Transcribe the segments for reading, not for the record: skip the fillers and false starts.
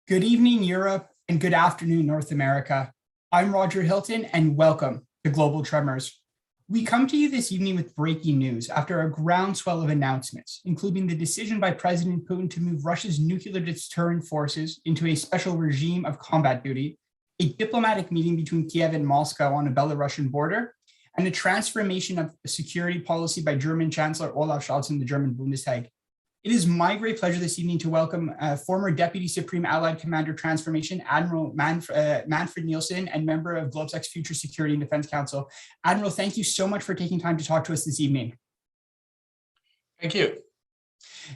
Good evening, Europe, and good afternoon, North America. I'm Roger Hilton, and welcome to Global Tremors. We come to you this evening with breaking news after a groundswell of announcements, including the decision by President Putin to move Russia's nuclear deterrent forces into a special regime of combat duty, a diplomatic meeting between Kiev and Moscow on the Belarusian border, and a transformation of security policy by German Chancellor Olaf Scholz in the German Bundestag. It is my great pleasure this evening to welcome former Deputy Supreme Allied Commander Transformation, Admiral Manfred Nielson, and member of GlobSec's Future Security and Defense Council. Admiral, thank you so much for taking time to talk to us this evening. Thank you.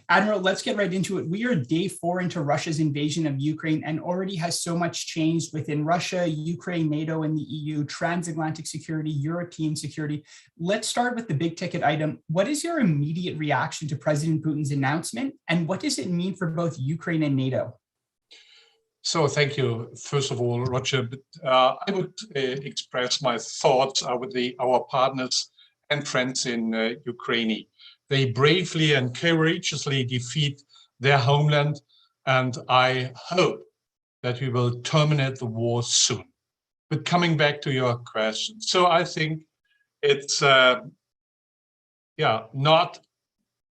Admiral, let's get right into it. We are day 4 into Russia's invasion of Ukraine and already has so much changed within Russia, Ukraine, NATO, and the EU, transatlantic security, European security. Let's start with the big ticket item. What is your immediate reaction to President Putin's announcement, and what does it mean for both Ukraine and NATO? So thank you, first of all, Roger. I would express my thoughts with our partners and friends in Ukraine. They bravely and courageously defeat their homeland, and I hope that we will terminate the war soon. But coming back to your question, so I think it's not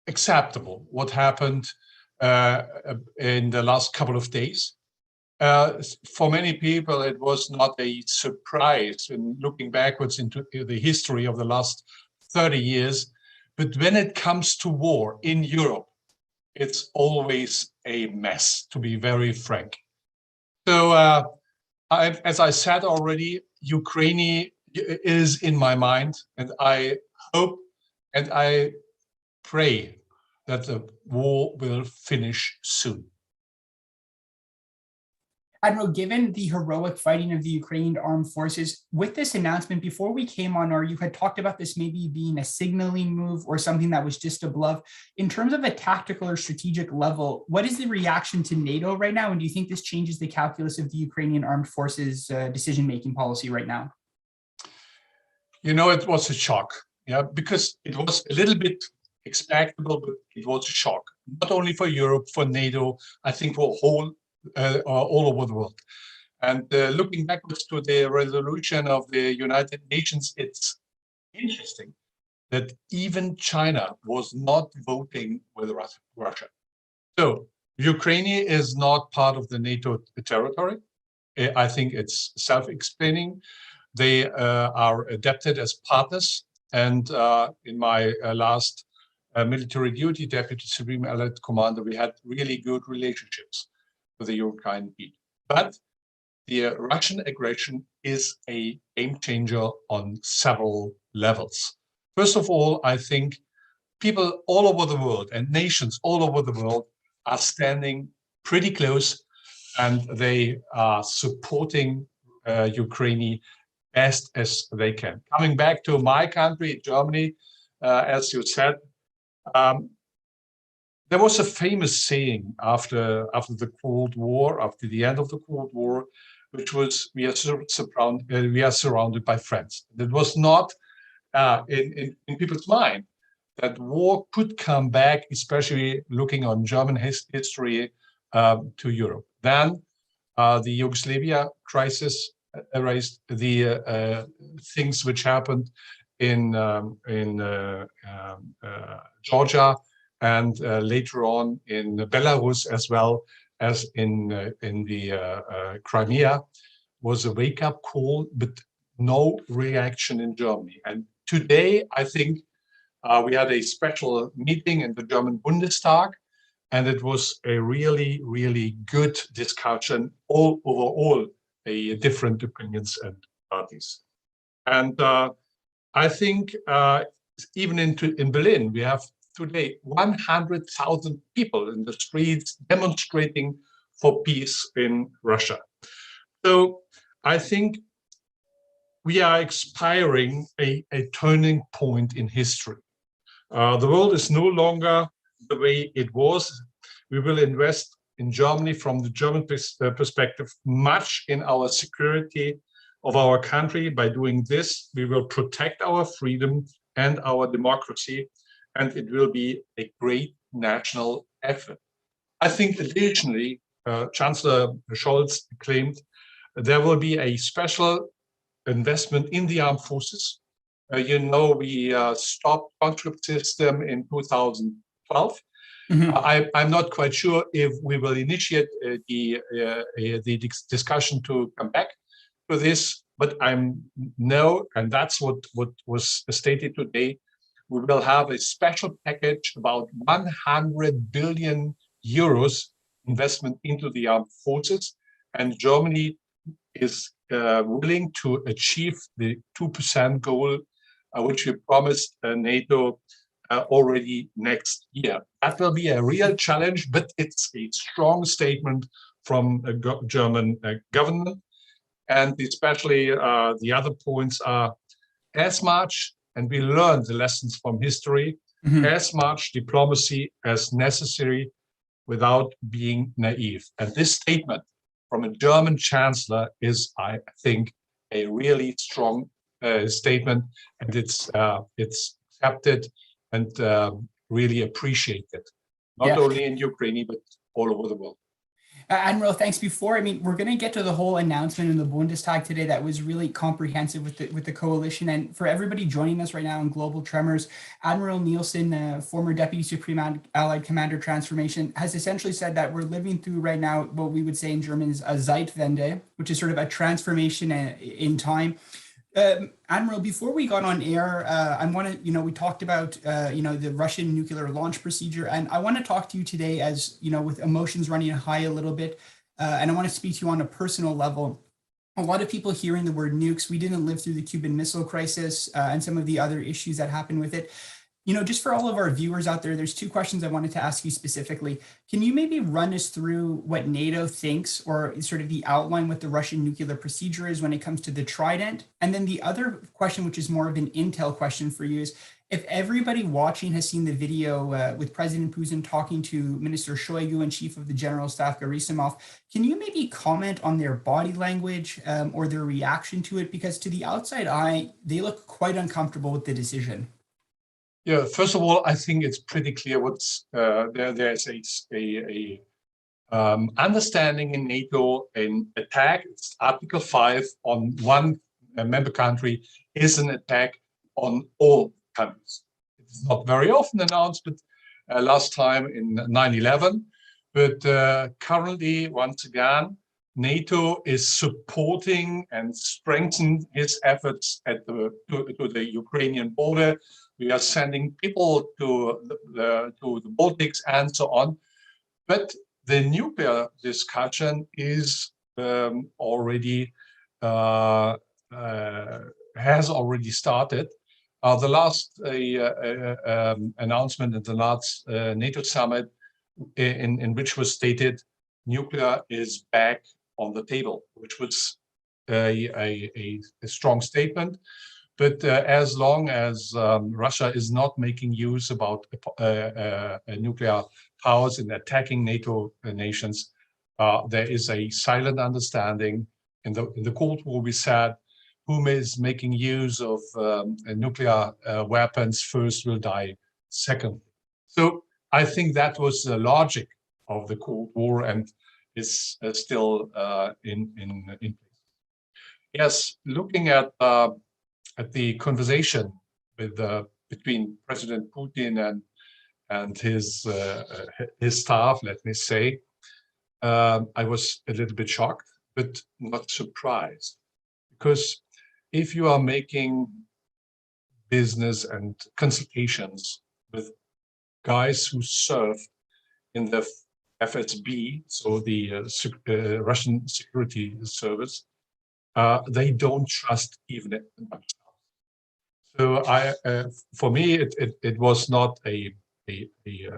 acceptable what happened in the last couple of days. For many people, it was not a surprise in looking backwards into the history of the last 30 years. But when it comes to war in Europe, it's always a mess, to be very frank. So as I said already, Ukraine is in my mind, and I hope and I pray that the war will finish soon. Admiral, given the heroic fighting of the Ukrainian armed forces, with this announcement, before we came on, you had talked about this maybe being a signaling move or something that was just a bluff. In terms of a tactical or strategic level, what is the reaction to NATO right now? And do you think this changes the calculus of the Ukrainian armed forces decision-making policy right now? You know, it was a shock, because it was a little bit expectable, but it was a shock, not only for Europe, for NATO, I think for all over the world. And looking backwards to the resolution of the United Nations, it's interesting that even China was not voting with Russia. So Ukraine is not part of the NATO territory. I think it's self-explaining. They are adapted as partners. And in my last military duty, Deputy Supreme Allied Commander, we had really good relationships with the Ukraine people. But the Russian aggression is a game changer on several levels. First of all, I think people all over the world and nations all over the world are standing pretty close, and they are supporting Ukraine best as they can. Coming back to my country, Germany, as you said, there was a famous saying after the Cold War, after the end of the Cold War, which was, we are surrounded by friends. It was not in people's mind that war could come back, especially looking on German history to Europe. Then the Yugoslavia crisis erased the things which happened in Georgia, and later on in Belarus, as well as in the Crimea, was a wake-up call, but no reaction in Germany. And today, I think we had a special meeting in the German Bundestag, and it was a really, really good discussion, overall, different opinions and parties. And I think even in Berlin, we have today 100,000 people in the streets demonstrating for peace in Russia. So I think we are expiring a turning point in history. The world is no longer the way it was. We will invest in Germany, from the German perspective, much in our security of our country. By doing this, we will protect our freedom and our democracy, and it will be a great national effort. I think additionally, Chancellor Scholz claimed, there will be a special investment in the armed forces. We stopped conscript system in 2012. I'm not quite sure if we will initiate the discussion to come back to this, but and that's what was stated today. We will have a special package about 100 billion euros investment into the armed forces, and Germany is willing to achieve the 2% goal, which we promised NATO already next year. That will be a real challenge, but it's a strong statement from the German government. And especially the other points are as much, and we learned the lessons from history, as much diplomacy as necessary without being naive. And this statement from a German chancellor is, I think, a really strong statement, and it's accepted and really appreciated, not only in Ukraine, but all over the world. Admiral, thanks. Before, we're going to get to the whole announcement in the Bundestag today that was really comprehensive with the coalition. And for everybody joining us right now in Global Tremors, Admiral Nielson, former Deputy Supreme Allied Commander Transformation, has essentially said that we're living through right now what we would say in German is a Zeitwende, which is sort of a transformation in time. Admiral, before we got on air, we talked about, the Russian nuclear launch procedure, and I want to talk to you today as, with emotions running high a little bit, and I want to speak to you on a personal level. A lot of people hearing the word nukes, we didn't live through the Cuban Missile Crisis and some of the other issues that happened with it. Just for all of our viewers out there, there's two questions I wanted to ask you specifically. Can you maybe run us through what NATO thinks, or sort of the outline what the Russian nuclear procedure is when it comes to the Trident? And then the other question, which is more of an intel question for you, is if everybody watching has seen the video with President Putin talking to Minister Shoigu and Chief of the General Staff Gerasimov, can you maybe comment on their body language or their reaction to it? Because to the outside eye, they look quite uncomfortable with the decision. Yeah, first of all, I think it's pretty clear what's there's a understanding in NATO. An attack, it's Article 5 on one member country is an attack on all countries. It's not very often announced, but last time in 9/11. But currently, once again, NATO is supporting and strengthening its efforts to the Ukrainian border. We are sending people to the Baltics and so on. But the nuclear discussion is already has already started. The last announcement at the last NATO summit, in which was stated nuclear is back on the table, which was a strong statement. But as long as Russia is not making use about nuclear powers in attacking NATO nations, there is a silent understanding. In the Cold War, we said, whom is making use of nuclear weapons first will die second. So I think that was the logic of the Cold War and is still in place. Yes, looking at the conversation with between President Putin and his staff, let me say, I was a little bit shocked, but not surprised, because if you are making business and consultations with guys who serve in the FSB, so the Russian security service, they don't trust even themselves. So for me, it was not a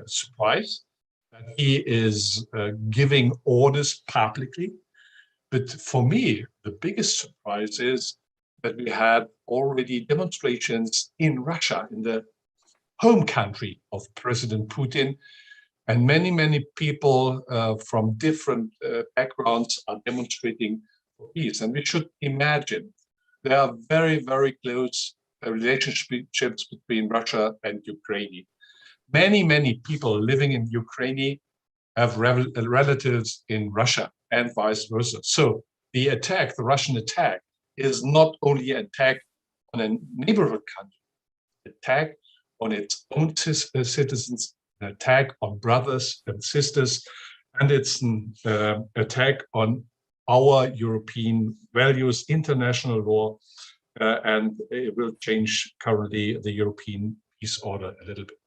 surprise that he is giving orders publicly. But for me, the biggest surprise is that we had already demonstrations in Russia, in the home country of President Putin, and many people from different backgrounds are demonstrating for peace. And we should imagine there are very close relationships between Russia and Ukraine. Many people living in Ukraine have relatives in Russia and vice versa. So the Russian attack, is not only an attack on a neighborhood country, attack on its own citizens, an attack on brothers and sisters, and it's an attack on our European values, international law, and it will change currently the European peace order a little bit.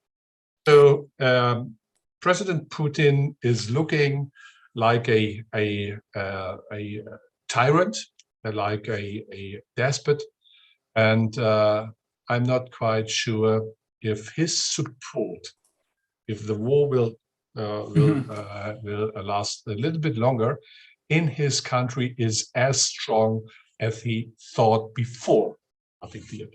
So President Putin is looking like a tyrant, like a despot, and I'm not quite sure if his support, if the war will last a little bit longer in his country, is as strong as he thought before. I think the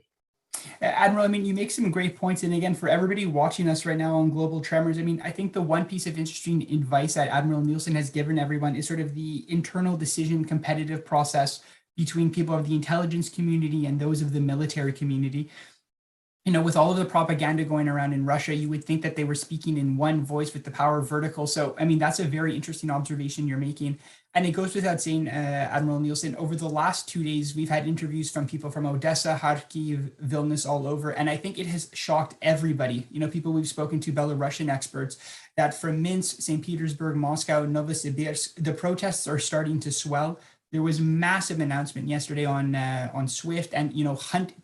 Admiral, I mean, you make some great points. And again, for everybody watching us right now on Global Tremors, I mean, I think the one piece of interesting advice that Admiral Nielson has given everyone is sort of the internal decision competitive process between people of the intelligence community and those of the military community. You know, with all of the propaganda going around in Russia, you would think that they were speaking in one voice with the power of vertical. So, I mean, that's a very interesting observation you're making. And it goes without saying, Admiral Nielson, over the last 2 days, we've had interviews from people from Odessa, Kharkiv, Vilnius, all over. And I think it has shocked everybody, you know, people we've spoken to, Belarusian experts, that from Minsk, St. Petersburg, Moscow, Novosibirsk, the protests are starting to swell. There was massive announcement yesterday on SWIFT and, you know,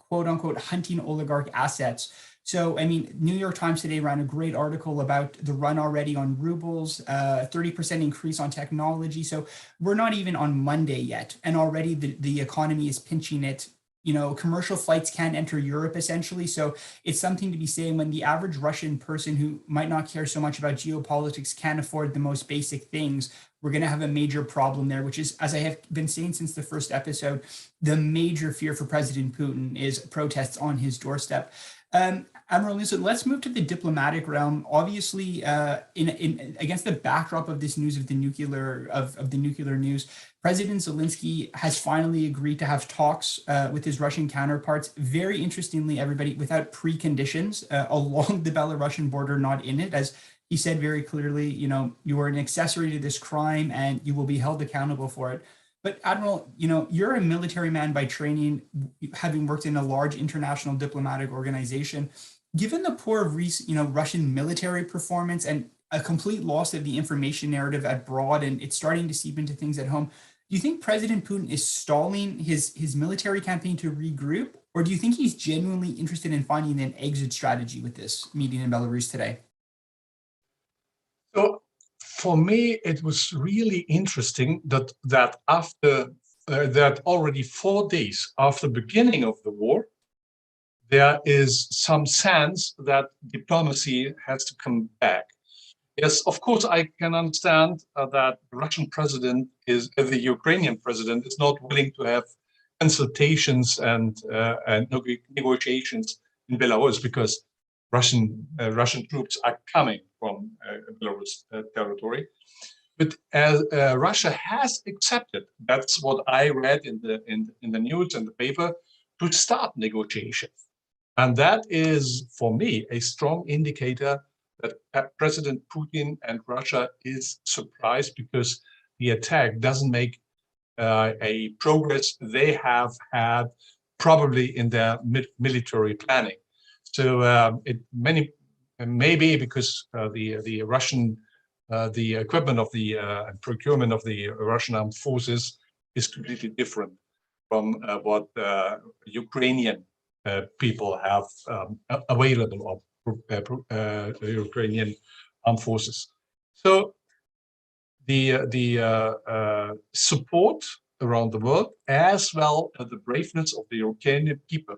quote unquote, hunting oligarch assets. So, I mean, New York Times today ran a great article about the run already on rubles, 30% increase on technology. So we're not even on Monday yet. And already the economy is pinching it. You know, commercial flights can't enter Europe essentially. So it's something to be saying when the average Russian person who might not care so much about geopolitics can't afford the most basic things, we're going to have a major problem there, which is, as I have been saying since the first episode, the major fear for President Putin is protests on his doorstep. Admiral Nielson, let's move to the diplomatic realm. Obviously, against the backdrop of this news of the nuclear news, President Zelensky has finally agreed to have talks with his Russian counterparts. Very interestingly, everybody, without preconditions along the Belarusian border, not in it, as he said very clearly, you know, you are an accessory to this crime and you will be held accountable for it. But Admiral, you know, you're a military man by training, having worked in a large international diplomatic organization. Given the poor recent, you know, Russian military performance and a complete loss of the information narrative abroad, and it's starting to seep into things at home, do you think President Putin is stalling his military campaign to regroup, or do you think he's genuinely interested in finding an exit strategy with this meeting in Belarus today? So for me, it was really interesting that after that, already 4 days after the beginning of the war, there is some sense that diplomacy has to come back. Yes, of course, I can understand that the Russian president the Ukrainian president is not willing to have consultations and negotiations in Belarus because Russian troops are coming from Belarus territory. But as Russia has accepted, that's what I read in the news and the paper, to start negotiations. And that is, for me, a strong indicator that President Putin and Russia is surprised because the attack doesn't make a progress they have had probably in their military planning. So maybe because the Russian the equipment of the procurement of the Russian armed forces is completely different from what Ukrainian people have available of Ukrainian armed forces. So the support around the world, as well as the braveness of the Ukrainian people,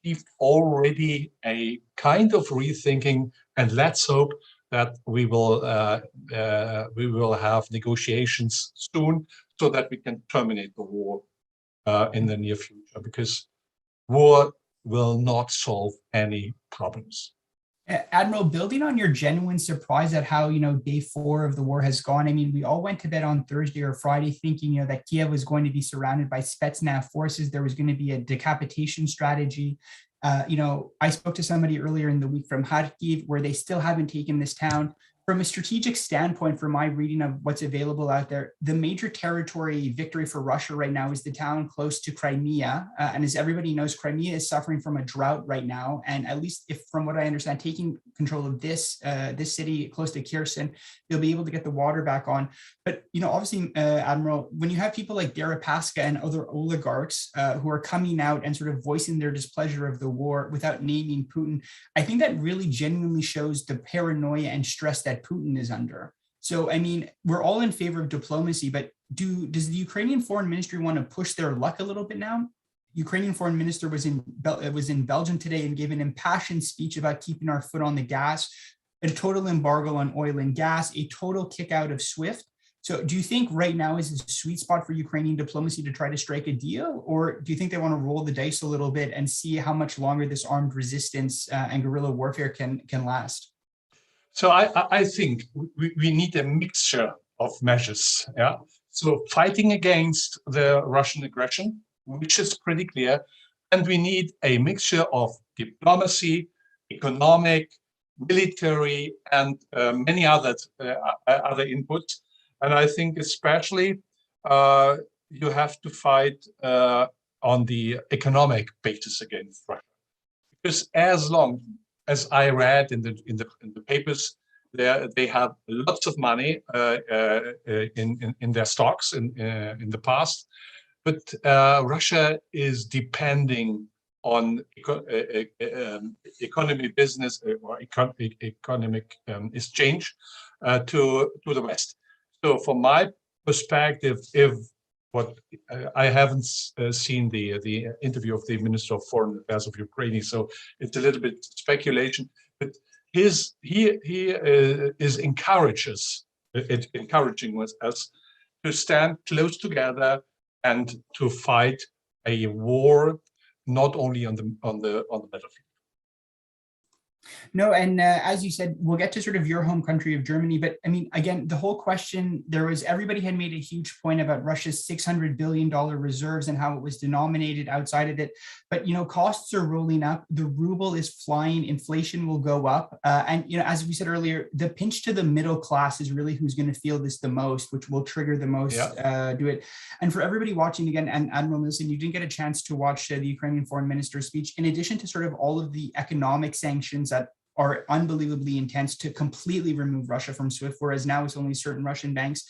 achieved already a kind of rethinking, and let's hope that we will have negotiations soon so that we can terminate the war in the near future, because war will not solve any problems. Admiral, building on your genuine surprise at how, day 4 of the war has gone. I mean, we all went to bed on Thursday or Friday thinking, that Kiev was going to be surrounded by Spetsnaz forces. There was going to be a decapitation strategy. I spoke to somebody earlier in the week from Kharkiv, where they still haven't taken this town. From a strategic standpoint, from my reading of what's available out there, the major territory victory for Russia right now is the town close to Crimea. And as everybody knows, Crimea is suffering from a drought right now. And at least if from what I understand, taking control of this city close to Kherson, they'll be able to get the water back on. But, obviously, Admiral, when you have people like Deripaska and other oligarchs who are coming out and sort of voicing their displeasure of the war without naming Putin, I think that really genuinely shows the paranoia and stress that Putin is under. So, I mean, we're all in favor of diplomacy, but does the Ukrainian foreign ministry want to push their luck a little bit now? Ukrainian foreign minister was in Belgium today and gave an impassioned speech about keeping our foot on the gas, a total embargo on oil and gas, a total kick out of SWIFT. So do you think right now is a sweet spot for Ukrainian diplomacy to try to strike a deal? Or do you think they want to roll the dice a little bit and see how much longer this armed resistance and guerrilla warfare can last? So I think we need a mixture of measures. Yeah. So fighting against the Russian aggression, which is pretty clear, and we need a mixture of diplomacy, economic, military, and many other inputs. And I think especially you have to fight on the economic basis against Russia, because as long as I read in the papers, they have lots of money in their stocks in the past, but Russia is depending on economy, business, or economic exchange to the West. So, from my perspective, I haven't seen the interview of the Minister of Foreign Affairs of Ukraine, so it's a little bit speculation. But he is encouraging us to stand close together and to fight a war, not only on the battlefield. No, and as you said, we'll get to sort of your home country of Germany. But I mean, again, the whole question, everybody had made a huge point about Russia's $600 billion reserves and how it was denominated outside of it. But, costs are rolling up. The ruble is flying. Inflation will go up. And, as we said earlier, the pinch to the middle class is really who's going to feel this the most, which will trigger the most do it. And for everybody watching again, and Admiral Nielson, you didn't get a chance to watch the Ukrainian foreign minister's speech. In addition to sort of all of the economic sanctions that are unbelievably intense to completely remove Russia from SWIFT, whereas now it's only certain Russian banks.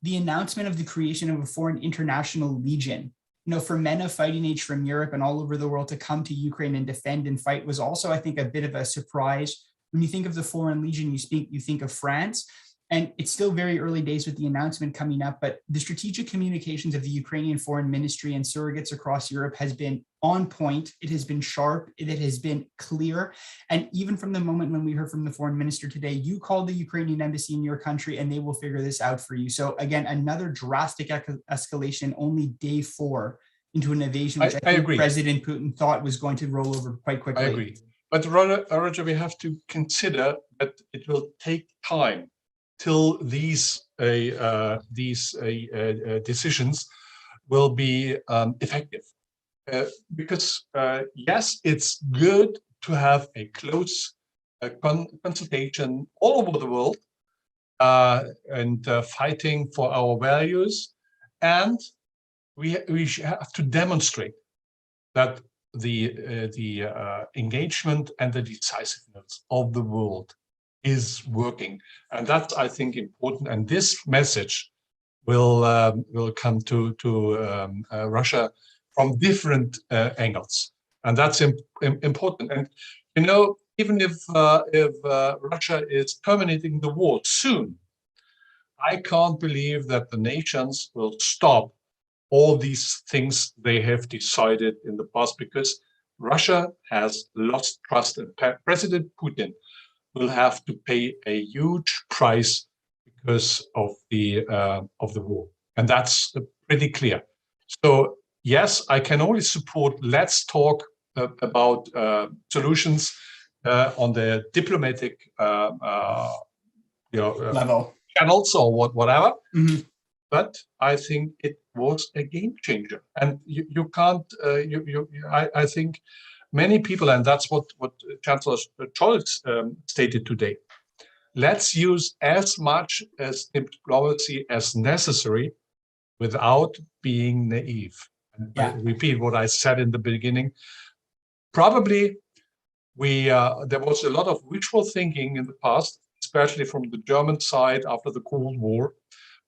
The announcement of the creation of a foreign international legion, for men of fighting age from Europe and all over the world to come to Ukraine and defend and fight was also, I think, a bit of a surprise. When you think of the foreign legion, you think of France. And it's still very early days with the announcement coming up, but the strategic communications of the Ukrainian foreign ministry and surrogates across Europe has been on point. It has been sharp. It has been clear. And even from the moment when we heard from the foreign minister today, you called the Ukrainian embassy in your country and they will figure this out for you. So again, another drastic escalation, only day 4 into an invasion, which I think agree. President Putin thought was going to roll over quite quickly. I agree. But Roger, we have to consider that it will take time till these decisions will be effective. Because yes, it's good to have a close consultation all over the world and fighting for our values, and we have to demonstrate that the engagement and the decisiveness of the world is working, and that's, I think, important. And this message will come to Russia from different angles, and that's important. And even if Russia is terminating the war soon, I can't believe that the nations will stop all these things they have decided in the past, because Russia has lost trust, and President Putin will have to pay a huge price because of the war, and that's pretty clear. So yes, I can only support. Let's talk about solutions on the diplomatic level, channels or whatever. Mm-hmm. But I think it was a game changer, and you can't. I think many people, and that's what Chancellor Scholz stated today. let's use as much as diplomacy as necessary without being naive. And I repeat what I said in the beginning. Probably there was a lot of wishful thinking in the past, especially from the German side after the Cold War.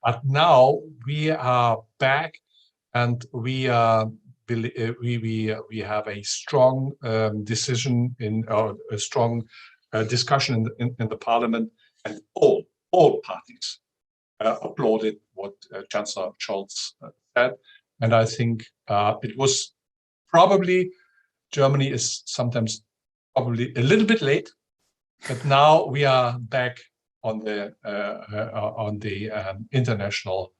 But now we are back, and we have a strong decision a strong discussion in the parliament, and all parties applauded what Chancellor Scholz said. And I think it was probably, Germany is sometimes probably a little bit late, but now we are back on the international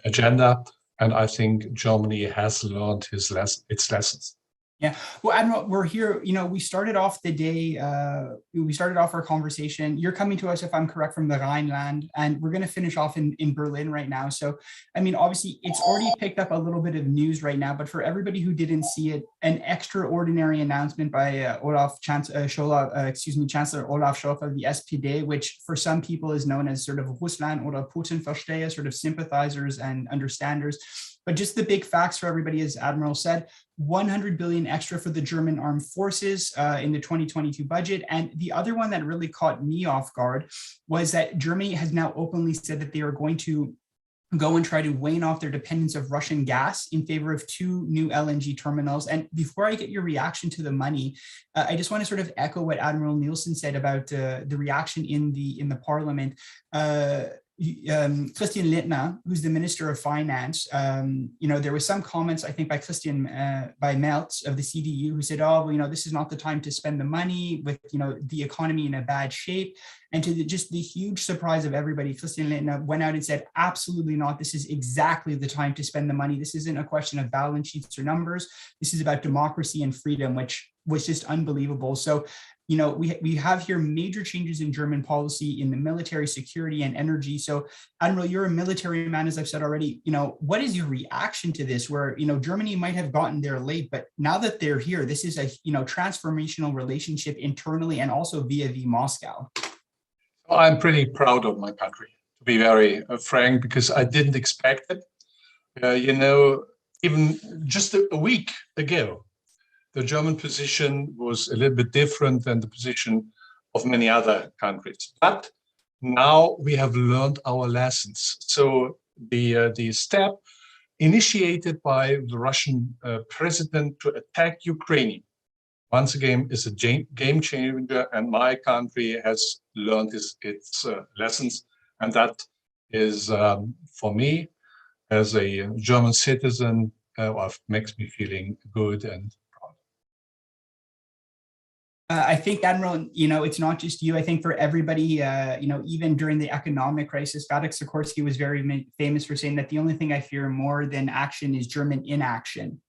agenda, and I think Germany has learned its lessons. Yeah, well, Admiral, we're here. We started off the day, we started off our conversation. You're coming to us, if I'm correct, from the Rhineland, and we're going to finish off in Berlin right now. So, I mean, obviously, it's already picked up a little bit of news right now, but for everybody who didn't see it, an extraordinary announcement by Chancellor Olaf Scholz of the SPD, which for some people is known as sort of Russland or Putin-Versteher, sort of sympathizers and understanders. But just the big facts for everybody, as Admiral said, 100 billion extra for the German armed forces in the 2022 budget. And the other one that really caught me off guard was that Germany has now openly said that they are going to go and try to wane off their dependence of Russian gas in favor of 2 new LNG terminals. And before I get your reaction to the money, I just want to sort of echo what Admiral Nielson said about the reaction in the parliament. Christian Lindner, who's the Minister of Finance, there was some comments, I think, by by Merz of the CDU, who said, oh, well, this is not the time to spend the money with, the economy in a bad shape. And to just the huge surprise of everybody, Christian Lindner went out and said, absolutely not. This is exactly the time to spend the money. This isn't a question of balance sheets or numbers. This is about democracy and freedom, which was just unbelievable. So, we have here major changes in German policy in the military, security, and energy. So, Admiral, you're a military man, as I've said already. What is your reaction to this? Where Germany might have gotten there late, but now that they're here, this is a transformational relationship internally and also via Moscow. I'm pretty proud of my country, to be very frank, because I didn't expect it. Even just a week ago, the German position was a little bit different than the position of many other countries. But now we have learned our lessons. So the step initiated by the Russian president to attack Ukraine, once again, is a game changer, and my country has learned its lessons. And that is, for me, as a German citizen, makes me feeling good and I think, Admiral, it's not just you. I think for everybody, even during the economic crisis, Vadek Sikorski was very famous for saying that the only thing I fear more than action is German inaction.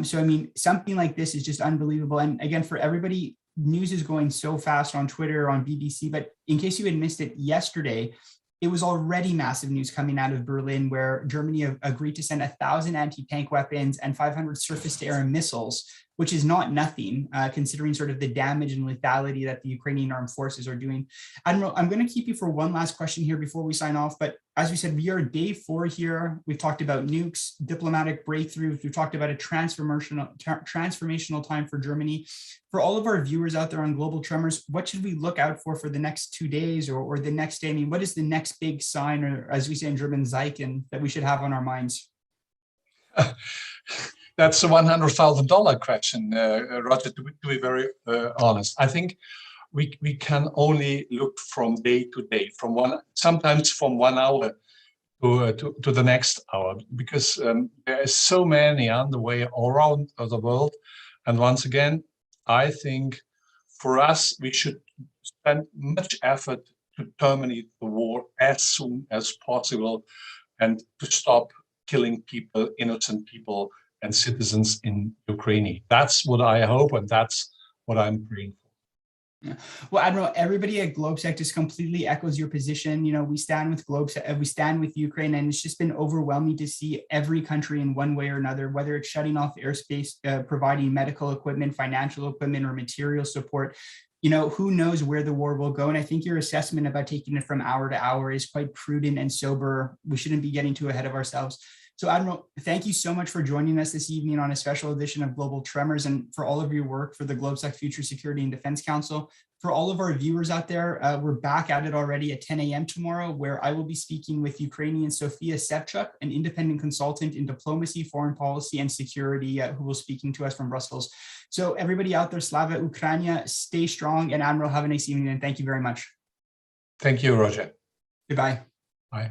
So, I mean, something like this is just unbelievable. And again, for everybody, news is going so fast on Twitter, on BBC. But in case you had missed it yesterday, it was already massive news coming out of Berlin, where Germany agreed to send 1,000 anti-tank weapons and 500 surface-to-air missiles, which is not nothing, considering sort of the damage and lethality that the Ukrainian armed forces are doing. Admiral, I'm going to keep you for one last question here before we sign off. But as we said, we are day 4 here. We've talked about nukes, diplomatic breakthroughs. We've talked about a transformational time for Germany. For all of our viewers out there on Global Tremors, what should we look out for the next 2 days or the next day? I mean, what is the next big sign, or as we say in German, Zeichen, that we should have on our minds? That's a $100,000 question, Roger, to be very honest. I think we can only look from day to day, sometimes from 1 hour to the next hour, because there is so many underway around the world. And once again, I think for us, we should spend much effort to terminate the war as soon as possible and to stop killing people, innocent people, and citizens in Ukraine. That's what I hope, and that's what I'm praying for. Well, Admiral, everybody at GlobeSec just completely echoes your position. You know, we stand with GlobeSec, we stand with Ukraine, and it's just been overwhelming to see every country in one way or another, whether it's shutting off airspace, providing medical equipment, financial equipment, or material support. You know, who knows where the war will go? And I think your assessment about taking it from hour to hour is quite prudent and sober. We shouldn't be getting too ahead of ourselves. So, Admiral, thank you so much for joining us this evening on a special edition of Global Tremors, and for all of your work for the GlobeSec Future Security and Defense Council. For all of our viewers out there, we're back at it already at 10 a.m. tomorrow, where I will be speaking with Ukrainian Sofia Sevchuk, an independent consultant in diplomacy, foreign policy, and security, who will be speaking to us from Brussels. So everybody out there, Slava Ukraina, stay strong, and Admiral, have a nice evening, and thank you very much. Thank you, Roger. Goodbye. Bye.